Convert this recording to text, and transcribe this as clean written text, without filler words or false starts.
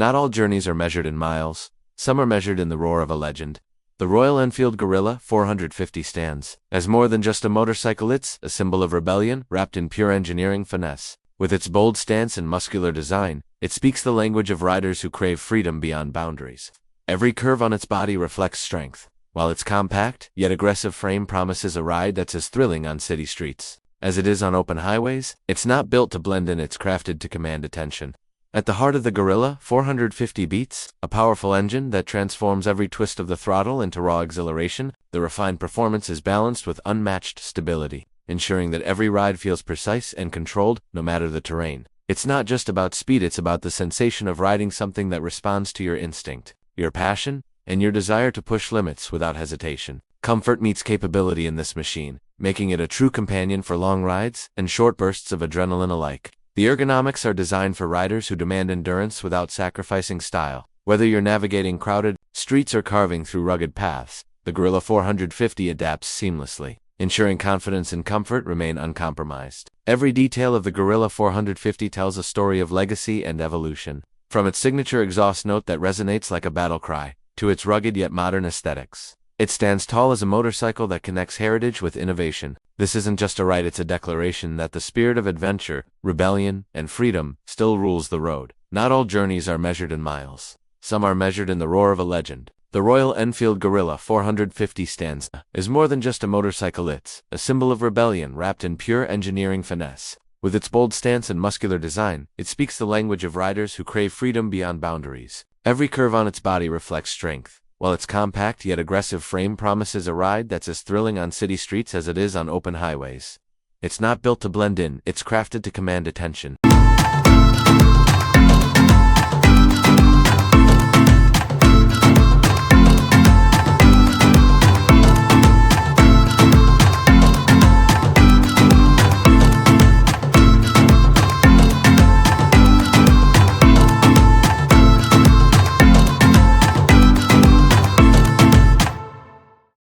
Not all journeys are measured in miles. Some are measured in the roar of a legend. The Royal Enfield Guerrilla 450 stands as more than just a motorcycle. It's a symbol of rebellion wrapped in pure engineering finesse. With its bold stance and muscular design, it speaks the language of riders who crave freedom beyond boundaries. Every curve on its body reflects strength, while its compact, yet aggressive frame promises a ride that's as thrilling on city streets as it is on open highways. It's not built to blend in, it's crafted to command attention. At the heart of the Guerrilla 450 beats a powerful engine that transforms every twist of the throttle into raw exhilaration. The refined performance is balanced with unmatched stability, ensuring that every ride feels precise and controlled, no matter the terrain. It's not just about speed, it's about the sensation of riding something that responds to your instinct, your passion, and your desire to push limits without hesitation. Comfort meets capability in this machine, making it a true companion for long rides and short bursts of adrenaline alike. The ergonomics are designed for riders who demand endurance without sacrificing style. Whether you're navigating crowded streets or carving through rugged paths, the Guerrilla 450 adapts seamlessly, ensuring confidence and comfort remain uncompromised. Every detail of the Guerrilla 450 tells a story of legacy and evolution. From its signature exhaust note that resonates like a battle cry, to its rugged yet modern aesthetics, it stands tall as a motorcycle that connects heritage with innovation. This isn't just a ride, it's a declaration that the spirit of adventure, rebellion, and freedom still rules the road. Not all journeys are measured in miles. Some are measured in the roar of a legend. The Royal Enfield Guerrilla 450 stands as more than just a motorcycle. It's a symbol of rebellion wrapped in pure engineering finesse. With its bold stance and muscular design, it speaks the language of riders who crave freedom beyond boundaries. Every curve on its body reflects strength, while its compact yet aggressive frame promises a ride that's as thrilling on city streets as it is on open highways. It's not built to blend in, it's crafted to command attention.